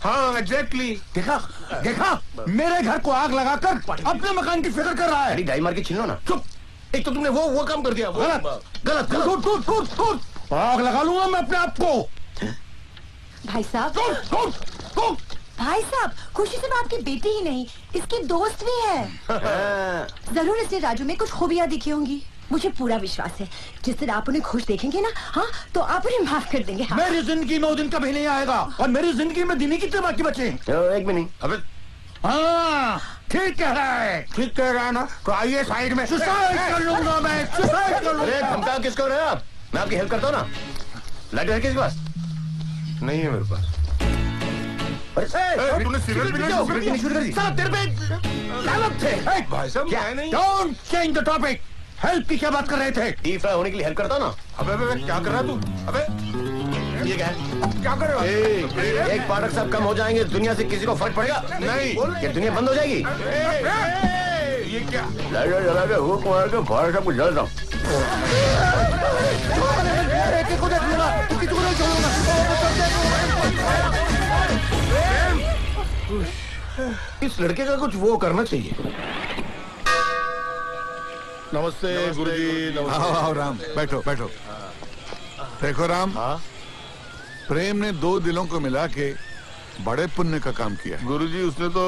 हाँ एग्जैक्टली। देखा देखा, मेरे घर को आग लगाकर अपने मकान की फिक्र कर रहा है। डाई मार के छीन लो ना। चुप। एक तो तुमने वो काम कर दिया, गलत गलत। आग लगा लूंगा मैं अपने आप को। भाई साहब, भाई साहब, खुशी सिर्फ आपकी बेटी ही नहीं, इसकी दोस्त भी है। जरूर इसने राजू में कुछ खूबियाँ दिखी होंगी। मुझे पूरा विश्वास है जिस दिन आप उन्हें खुश देखेंगे ना, हाँ, तो आप उन्हें माफ कर देंगे। हाँ? मेरी जिंदगी में वो दिन कभी नहीं आएगा और मेरी जिंदगी में दिन ही कितने बाकी बचे। एक भी नहीं। अबे हाँ ठीक कह रहा है, ठीक कह रहा है ना। तो आइए साइड में, सुसाइड कर लूंगा मैं, सुसाइड कर लूंगा। धमका किसको रहे आप? मैं आपकी हेल्प करता हूँ ना। लाइटर है किसके पास? नहीं है मेरे पास। तूने सिगरेट पीना शुरू कर दी। साहब तेरे पे लानत थे। भाई साहब क्या नहीं। Don't change the topic. Help की क्या बात कर रहे थे? डीप फ्राई होने के लिए हेल्प करता ना। अबे क्या कर रहा तू? अबे ये क्या है? क्या कर रहे हो? एक पाठक साहब कम हो जाएंगे, दुनिया से किसी को फर्क पड़ेगा? नहीं। क्या दुनिया बंद हो जाएगी? ये क्या? लाइटर जला के हुक मार के पाठक साहब को जल रहा हूँ। को देख लूंगा, किसी को नहीं छोड़ूंगा। इस लड़के का कुछ वो करना चाहिए। नमस्ते गुरुजी। नमस्ते। आओ राम, बैठो बैठो। देखो राम, प्रेम ने दो दिलों को मिला के बड़े पुण्य का काम किया। गुरुजी उसने तो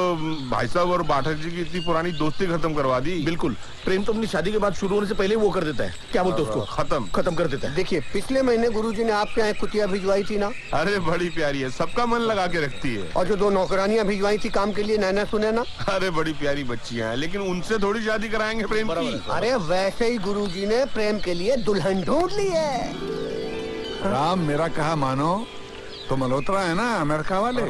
भाई साहब और पाठक जी की इतनी पुरानी दोस्ती खत्म करवा दी। बिल्कुल, प्रेम तो अपनी शादी के बाद शुरू होने से पहले वो कर देता है। क्या बोलते उसको? खत्म कर देता है। देखिए, पिछले महीने गुरुजी ने आपके यहाँ कुटिया भिजवाई थी ना। अरे बड़ी प्यारी है, सबका मन लगा के रखती है। और जो दो नौकरानियाँ भिजवाई थी काम के लिए, नैना सुने ना। अरे बड़ी प्यारी बच्चियां हैं, लेकिन उनसे थोड़ी शादी कराएंगे प्रेम की। अरे वैसे ही गुरुजी ने प्रेम के लिए दुल्हन ढूंढ ली है। राम मेरा कहा मानो तो मल्होत्रा है ना, अमेरिका वाले,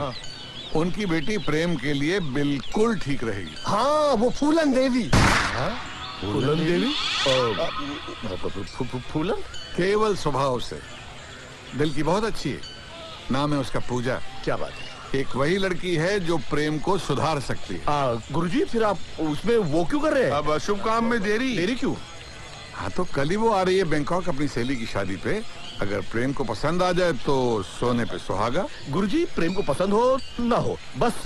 उनकी बेटी प्रेम के लिए बिल्कुल ठीक रहेगी। हाँ, वो फूलन देवी। फूलन देवी? फूलन? केवल स्वभाव से दिल की बहुत अच्छी है। नाम है उसका पूजा। क्या बात है। एक वही लड़की है जो प्रेम को सुधार सकती है। गुरुजी फिर आप उसमें वो क्यों कर रहे हैं? अब शुभ काम में देरी क्यों? हाँ तो कल ही वो आ रही है बैंकॉक अपनी सहेली की शादी पे। अगर प्रेम को पसंद आ जाए तो सोने पे सुहागा। गुरुजी प्रेम को पसंद हो ना हो, बस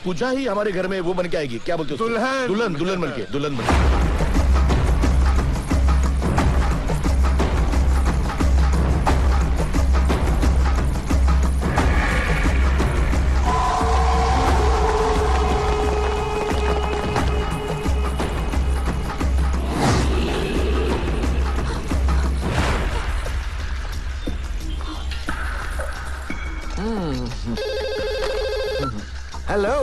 पूजा ही हमारे घर में वो बन के आएगी। क्या बोलते हो? दुल्हन बन के। हेलो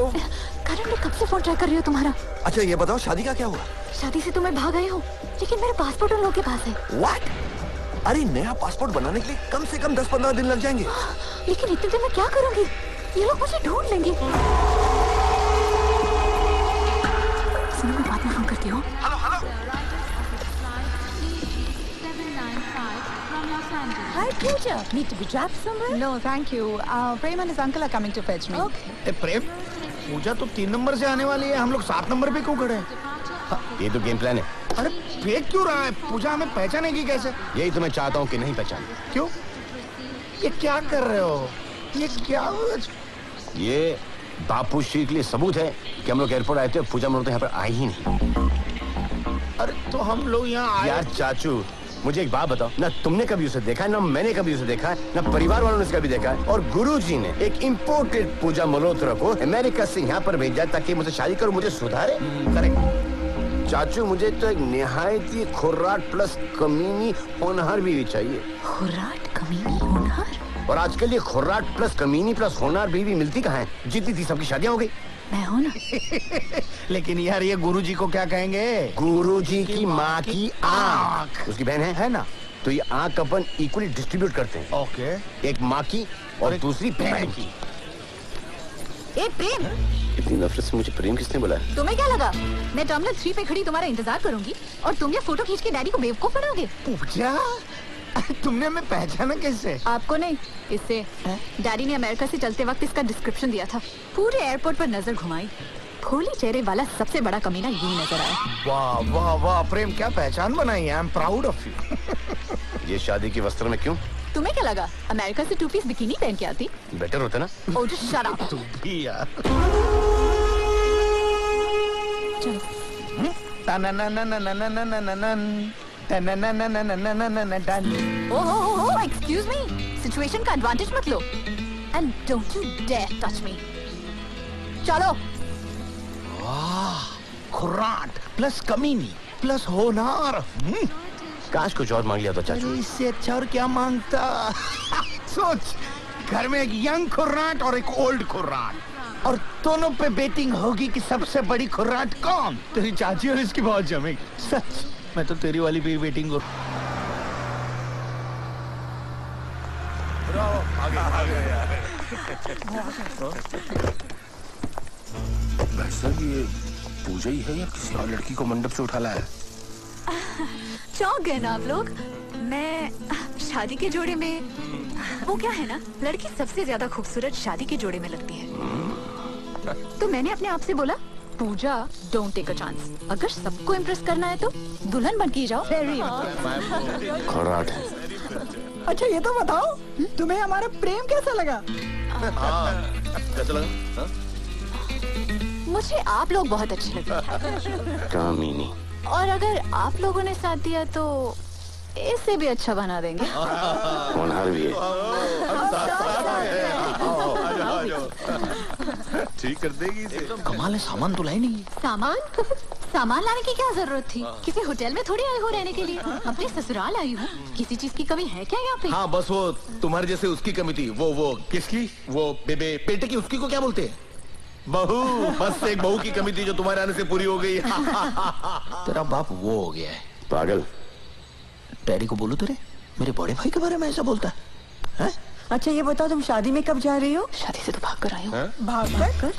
करण, मैं कब से फोन ट्राई कर रही हूँ तुम्हारा। अच्छा ये बताओ, शादी का क्या हुआ? शादी से तो मैं भाग आई हूँ, लेकिन मेरा पासपोर्ट उन लोगों के पास है। What? अरे नया पासपोर्ट बनाने के लिए कम से कम 10-15 दिन लग जाएंगे। लेकिन इतने दिन में क्या करूँगी? ये लोग मुझे ढूंढ लेंगे। सुनो, मैं बाद में फोन करती हूँ। Hi, Pooja. Need to be dropped somewhere? No, thank you. Prem and his uncle are coming to fetch me. Okay. प्रेम, पूजा तो 3 नंबर से आने वाली है, हम लोग 7 नंबर पे क्यों खड़े हैं? ये तो गेम प्लान है। अरे फेंक क्यों रहा है? पूजा हमें पहचानेगी कैसे? यही तो मैं चाहता हूँ कि नहीं पहचाने। क्यों? ये क्या कर रहे हो? ये क्या? ये बापू श्री के लिए सबूत है कि हम लोग एयरपोर्ट आए थे, पूजा मल्होत्रा यहाँ पर आई ही नहीं। अरे तो हम लोग यहाँ आए। यार चाचू, मुझे एक बात बताओ, ना तुमने कभी उसे देखा है, ना मैंने कभी उसे देखा है, ना परिवार वालों ने उसे कभी देखा है। और गुरुजी ने एक इम्पोर्टेड पूजा मल्होत्रा को अमेरिका से यहाँ पर भेजा ताकि मुझे शादी करो, मुझे सुधारे। करेक्ट चाचू, मुझे तो एक निहायत ही खुर्राट प्लस कमीनी होनहार बीवी चाहिए। खुर्राट, कमीनी, होनहार? और आजकल ये खुर्राट प्लस कमीनी प्लस होनहार बीवी मिलती कहाँ है? जीती थी सबकी शादियां हो गई। मैं हूँ ना। लेकिन यार ये गुरुजी को क्या कहेंगे? गुरुजी की माँ की आँख। उसकी बहन है ना, तो ये आँख अपन इक्वली डिस्ट्रीब्यूट करते हैं। ओके। एक माँ की और दूसरी बहन की। ए प्रेम, इतनी नफरत से मुझे प्रेम किसने बुलाया? तुम्हें क्या लगा मैं टर्मिनल 3 पे खड़ी तुम्हारा इंतजार करूंगी और तुम ये फोटो खींच के डैडी को बेवकूफ बनाओगे? पूजा, तुमने हमें पहचाना कैसे? आपको नहीं, इससे। डैडी ने अमेरिका से चलते वक्त इसका डिस्क्रिप्शन दिया था। पूरे एयरपोर्ट पर नजर घुमाई, भोली चेहरे वाला सबसे बड़ा कमीना यही नजर आया। वाह वाह वाह प्रेम, क्या पहचान बनाई है। I am proud of you. ये शादी के वस्त्र में क्यों? तुम्हें क्या लगा अमेरिका से 2 पीस बिकिनी पहन के आती? बेटर होता ना। Oh, just shut up. तू भी यार। Oh, excuse me. Situation का advantage मत लो. And don't you dare touch me. चलो. खुराट प्लस कमीनी प्लस होनार। काश कुछ और मांग लिया तो चाचू। इससे अच्छा और क्या मांगता? सोच, घर में एक यंग खुर्राट और एक ओल्ड खुर्राट, और दोनों पे बेटिंग होगी कि सबसे बड़ी खुर्राट कौन। तेरी चाची और इसकी बहुत जमेगी। सच, मैं तो तेरी वाली भी बेटिंग को। ये पूजा ही है या किसी और लड़की को मंडप से उठा लाया है? चौंक गए ना आप लोग। मैं शादी के जोड़े में, वो क्या है ना, लड़की सबसे ज्यादा खूबसूरत शादी के जोड़े में लगती है। तो मैंने अपने आप से बोला, पूजा डोंट टेक अ चांस। अगर सबको इम्प्रेस करना है तो दुल्हन बन के जाओ। खुराट है। अच्छा ये तो बताओ, तुम्हें हमारा प्रेम कैसा लगा? कैसा लगा? मुझे आप लोग बहुत अच्छे लगे। कामिनी। और अगर आप लोगों ने साथ दिया तो इससे भी अच्छा बना देंगे। होनहार भी है। ठीक कर देगी इसे। कमाल है, सामान तो लाई नहीं। सामान लाने की क्या जरूरत थी? किसी होटल में थोड़ी आई हो रहने के लिए। अपने ससुराल आई हूँ। किसी चीज की कमी है क्या यहाँ पे? हाँ बस वो तुम्हारे जैसे उसकी कमी थी। वो किसकी? वो बेबे पेटे की, उसकी को क्या बोलते हैं? बहू। बस एक बहू की कमी थी जो तुम्हारे आने से पूरी हो गई। तेरा बाप वो हो गया है पागल। डैडी को बोलो तेरे मेरे बड़े भाई के बारे में ऐसा बोलता है? अच्छा ये बताओ, तुम शादी में कब जा रही हो? शादी से तो भाग कर आई हूँ। भागकर?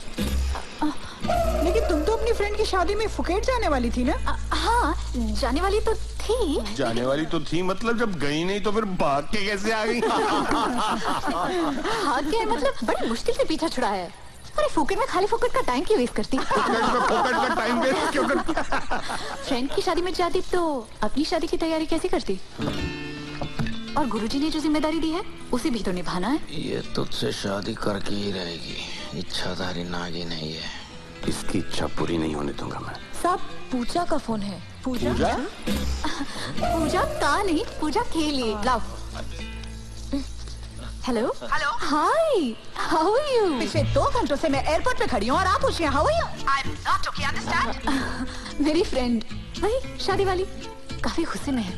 लेकिन तुम तो अपनी फ्रेंड की शादी में फुकेट जाने वाली थी ना? हाँ, जाने वाली तो थी। जाने वाली तो थी मतलब जब गई नहीं तो फिर भाग के कैसे आ गई? भाग के मतलब बड़ी मुश्किल से पीछा छुड़ाया है। अरे फुकेट में खाली फुकेट का टाइम क्यों वेस्ट करती? फोकट का टाइम वेस्ट क्यों करती? फ्रेंड की शादी में जाती तो अपनी शादी की तैयारी कैसे करती? और गुरुजी ने जो जिम्मेदारी दी है उसे भी तो निभाना है। ये तुझसे शादी करके ही रहेगी। इच्छाधारी नागी नहीं है, इसकी इच्छा पूरी नहीं होने दूंगा मैं। साहब, पूजा का फोन है। पूजा? पूजा का नहीं, पूजा के लिए। लाओ। Hello. Hi, how are you? पिछले 2 घंटों से मैं एयरपोर्ट पे खड़ी हूँ और आप पूछ रही हैं how are you? I am not okay, understand? मेरी फ्रेंड वही शादी वाली काफी गुस्से में है।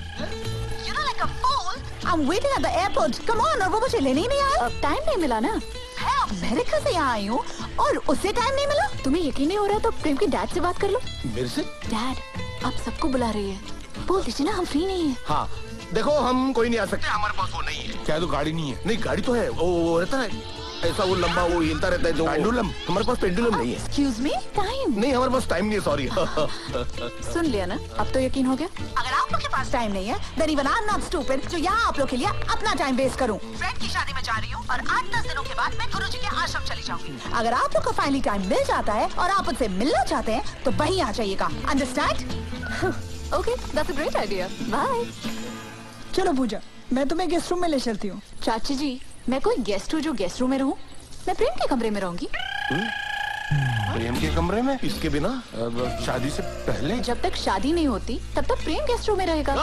You know, like a fool. I'm waiting at the airport. Come on, और वो मुझे लेने ही नहीं आया। अब टाइम नहीं मिला ना। मैं अमेरिका से यहाँ आई हूँ और उससे टाइम नहीं मिला। तुम्हें यकीन नहीं हो रहा तो प्रेम के डैड से बात कर लो। मेरे से? डैड आप सबको बुला रही है, बोल दीजिए ना हम फ्री नहीं है। हाँ देखो हम कोई नहीं आ सकते, हमारे पास वो नहीं है। क्या तो गाड़ी नहीं है? नहीं गाड़ी तो है, वो रहता है ऐसा, वो लंबा वो हिलता रहता है जो पेंडुलम। हमारे पास पेंडुलम नहीं है। एक्सक्यूज मी, टाइम नहीं हमारे पास टाइम नहीं है, सॉरी। सुन लिया ना, अब तो यकीन हो गया। अगर आप लोग के पास टाइम नहीं है, then even I'm not stupid जो यहाँ आप लोग के लिए अपना टाइम वेस्ट करूँ। फ्रेंड की शादी में जा रही हूँ और 8-10 दिनों के बाद मैं गुरुजी के आश्रम चली जाऊंगी। अगर आप लोग को फाइनली टाइम मिल जाता है और आप उनसे मिलना चाहते हैं तो वहीं आ जाइएगा, understand? Okay, that's a great idea. Bye. चलो पूजा, मैं तुम्हें गेस्ट रूम में ले चलती हूँ। चाची जी, मैं कोई गेस्ट हूँ जो गेस्ट रूम में रहूँ? मैं प्रेम के कमरे में रहूंगी। प्रेम के कमरे में? इसके बिना? शादी से पहले? जब तक शादी नहीं होती तब तक प्रेम गेस्ट रूम में रहेगा।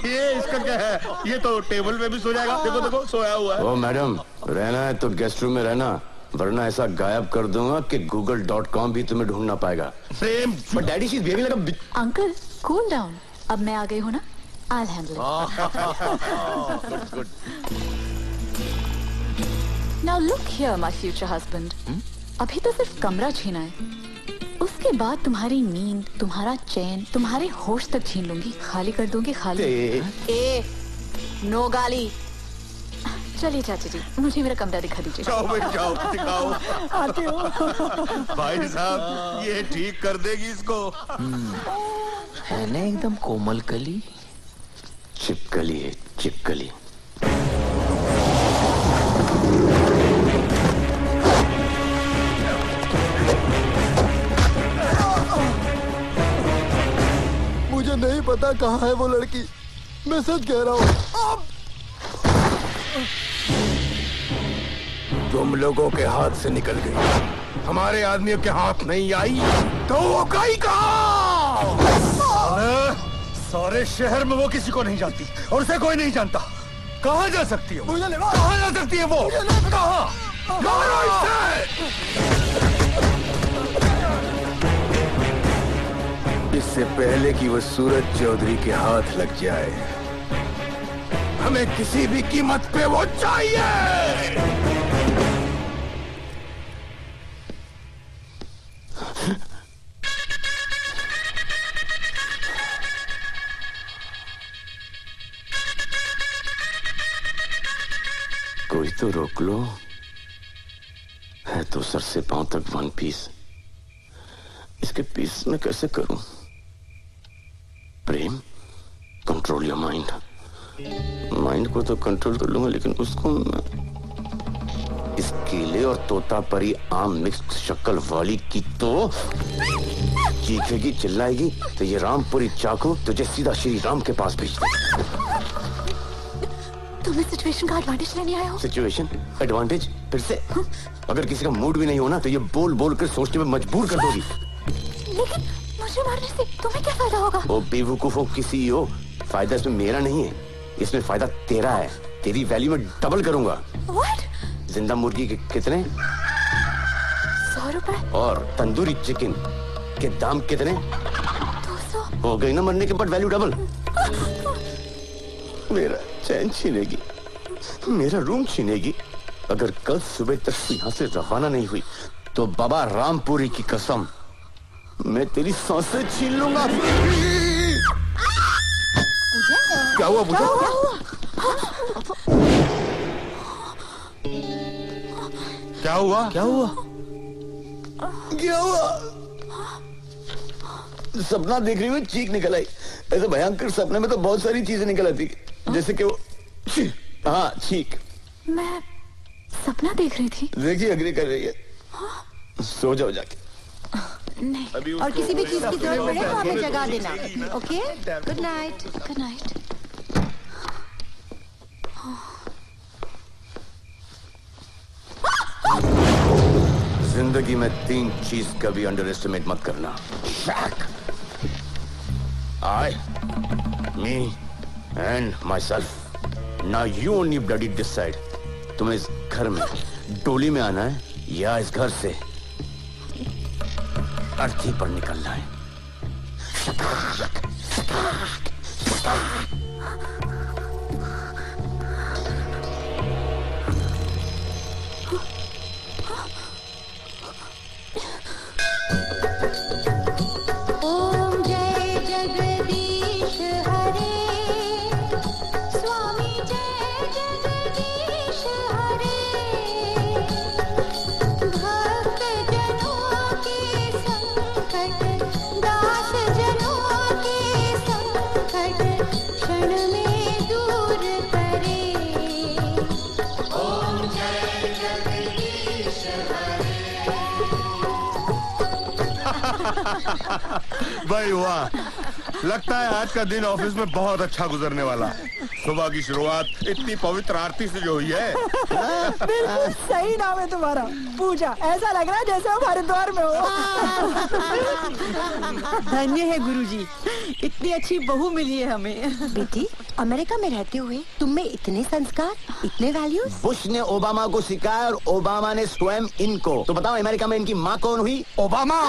ये इसका क्या है? ये तो टेबल पे भी सो जाएगा। देखो देखो सोया हुआ है। ओ मैडम, रहना है तो गेस्ट रूम में रहना, वरना ऐसा गायब कर दूंगा कि google.com भी तुम्हें ढूंढना पाएगा। प्रेम, but daddy she's behaving like a uncle cool down, अब मैं आ गई हूँ ना, I'll handle it. good. Now look here, my future husband. अभी तो सिर्फ कमरा छीना है, उसके बाद तुम्हारी नींद, तुम्हारा चैन, तुम्हारे होश तक छीन लूंगी, खाली कर दूंगी, खाली। ए, नो गाली। चलिए चाची जी, मुझे मेरा कमरा दिखा दीजिए। जाओ बेटा जाओ, दिखाओ। आती हूँ। भाई साहब ये ठीक कर देगी इसको। है ना एकदम कोमल कली, चिपकली है चिपकली। मुझे नहीं पता कहाँ है वो लड़की, मैं सच कह रहा हूँ। तुम लोगों के हाथ से निकल गई, हमारे आदमियों के हाथ नहीं आई तो वो गई कहाँ? सारे शहर में वो किसी को नहीं जानती और उसे कोई नहीं जानता। कहाँ जा सकती है? कहाँ जा सकती है वो? कहाँ? मारो इसे! इससे पहले कि वो सूरज चौधरी के हाथ लग जाए, हमें किसी भी कीमत पे वो चाहिए। कोई तो रोक लो, है तो सर से पांव तक वन पीस। इसके पीस में कैसे करूं? प्रेम, कंट्रोल योर माइंड। माइंड को तो कंट्रोल कर लूंगा, लेकिन उसको इस केले और तोता परी आम मिक्स शक्ल वाली की तो चीखेगी, चिल्लाएगी तो ये रामपुरी चाकू तुझे सीधा श्री राम के पास भेज दे। तुम इस सिचुएशन का एडवांटेज लेने आए हो? Situation advantage? फिर से? अगर किसी का मूड भी नहीं होना तो ये बोल बोल कर सोचने में मजबूर कर दोगी। लेकिन मुझे मारने से तुम्हें क्या फायदा होगा? ओ बेवकूफों की CEO, फायदा इसमें मेरा नहीं है, इसमें फायदा तेरा है। तेरी वैल्यू में डबल करूंगा। What? जिंदा मुर्गी के कितने? 100 रुपए। और तंदूरी चिकन के दाम कितने? 200। हो गई ना मरने के बाद वैल्यू डबल। मेरा चैन छीनेगी, मेरा रूम छीनेगी। अगर कल सुबह तक यहाँ से रवाना नहीं हुई तो बाबा रामपुरी की कसम मैं तेरी सांसें छीन लूंगा। क्या हुआ पूजा? क्या हुआ? क्या हुआ? क्या हुआ? सपना देख रही हूँ, चीख निकल आई। ऐसे भयंकर सपने में तो बहुत सारी चीजें निकल आती, जैसे कि वो हाँ चीख। मैं सपना देख रही थी। देखिए अग्री कर रही है। सो जाओ जाके। नहीं। और किसी भी चीज की जरूरत पड़े तो हमें जगा देना। Okay, good night. Good night. जिंदगी में 3 चीज कभी अंडर एस्टिमेट मत करना। I, me and myself. Now you only bloody decide. तुम्हें इस घर में डोली में आना है या इस घर से अर्थी पर निकलना है। ओम जय जगदीश हरे, स्वामी जय जगदीश हरे। भक्त जनों के संकट, दास जनों के संकट क्षण में दूर करे। ओम जय जगदीश हरे। भाई वाह, लगता है आज का दिन ऑफिस में बहुत अच्छा गुजरने वाला। सुबह की शुरुआत इतनी पवित्र आरती से जो हुई है। बिल्कुल सही नाम है तुम्हारा, पूजा। ऐसा लग रहा है जैसे हम हरिद्वार में हो। धन्य है गुरुजी, इतनी अच्छी बहू मिली है हमें। बेटी, अमेरिका में रहते हुए तुम में इतने संस्कार, इतने वैल्यूज। बुश ने ओबामा को सिखाया और ओबामा ने स्वयं इनको। तो बताओ अमेरिका में इनकी माँ कौन हुई? ओबामा।